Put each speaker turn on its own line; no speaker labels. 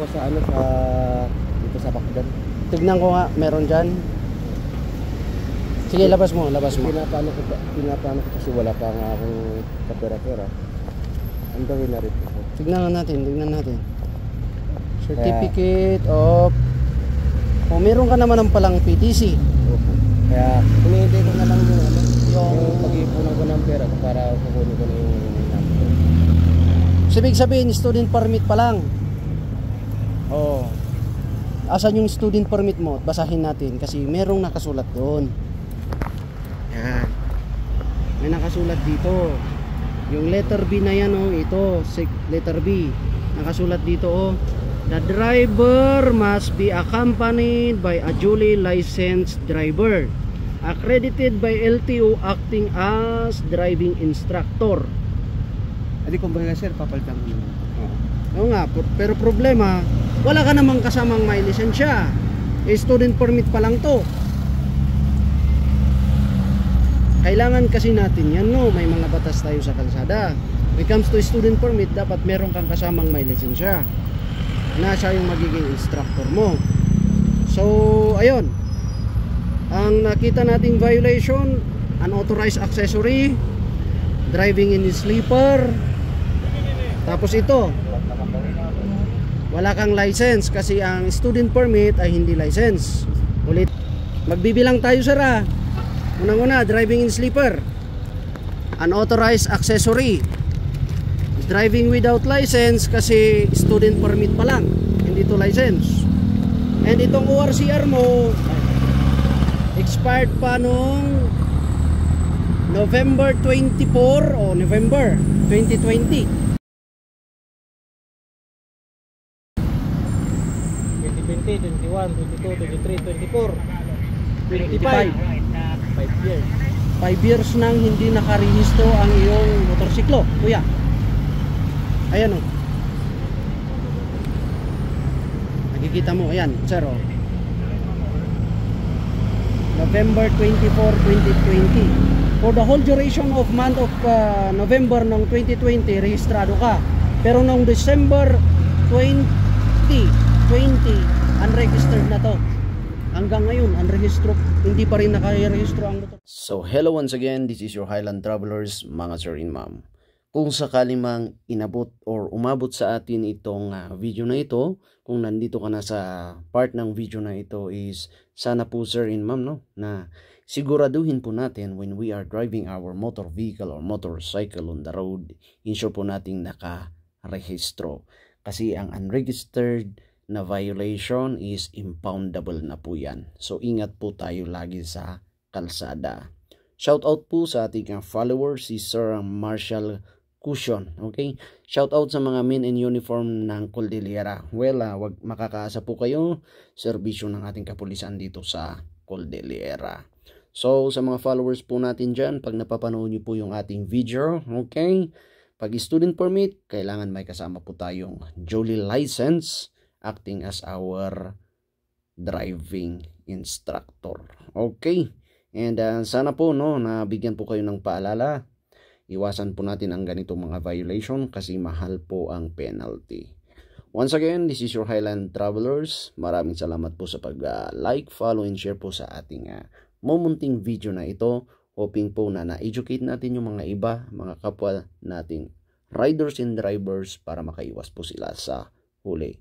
po sa ano sa dito sa Bakdan.
Tignan ko nga, meron dyan. Sige, labas mo.
Pinaplano ko kasi wala pa nga akong kapera-pera. Ang gawin na rin po.
Tignan natin. Certificate of... O, meron ka naman ng palang PTC.
Opo. Kaya, hinihintay ko na lang yung pag-iipunan ko ng pera para kukunin ko na yung number.
Ibig sabihin, student permit pa lang. Oh. Asan yung student permit mo? Basahin natin kasi merong nakasulat doon. Yan. May nakasulat dito. Yung letter B na yan, oh, ito, letter B. Nakasulat dito, oh. The driver must be accompanied by a duly licensed driver, accredited by LTO acting as driving instructor.
Adi kung baga sir, papalitan ko naman.
Oo nga, pero problema, wala ka namang kasamang may lisensya. Student permit pa lang to. Kailangan kasi natin yan, no? May mga batas tayo sa kalsada. When it comes to student permit, dapat meron kang kasamang may lisensya na siya yung magiging instructor mo. So, ayun. Ang nakita nating violation, unauthorized accessory, driving in sleeper. Tapos ito, wala kang license kasi ang student permit ay hindi license. Ulit, magbibilang tayo sir ah. Unang-una, driving in sleeper, unauthorized accessory, driving without license kasi student permit pa lang, hindi to license. And itong ORCR mo expired pa nung November 24 o November 2020.
2020, 21, 22, 23, 24,
25.
5 years.
5 years nang hindi nakarehistro ang iyong motorsiklo, kuya. Ayan o. Nakikita mo, ayan, sir o. November 24, 2020. For the whole duration of month of November ng 2020, rehistrado ka. Pero noong December 2020, unregistered na to. Hanggang ngayon, unregistered, hindi pa rin nakarehistro ang motor.
So, hello once again, this is your Highland Travelers, mga sir and ma'am. Kung sakali mang inabot or umabot sa atin itong video na ito, kung nandito ka na sa part ng video na ito is sana po sir and ma'am, no, na siguraduhin po natin when we are driving our motor vehicle or motorcycle on the road, ensure po nating nakarehistro. Kasi ang unregistered na violation is impoundable na po yan. So ingat po tayo lagi sa kalsada. Shout out po sa ating followers, si Sir Marshall Cushion. Okay? Shout out sa mga men in uniform ng Cordillera. Well, wag makakaasa po kayo serbisyo ng ating kapulisan dito sa Cordillera. So sa mga followers po natin dyan, pag napapanood nyo po yung ating video, okay? Pag student permit, kailangan may kasama po tayong duly license acting as our driving instructor. Okay? And sana po no, nabigyan po kayo ng paalala. Iwasan po natin ang ganitong mga violation kasi mahal po ang penalty. Once again, this is your Highland Travelers. Maraming salamat po sa pag-like, follow, and share po sa ating mumunting video na ito. Hoping po na na-educate natin yung mga iba, mga kapwa nating riders and drivers para makaiwas po sila sa huli.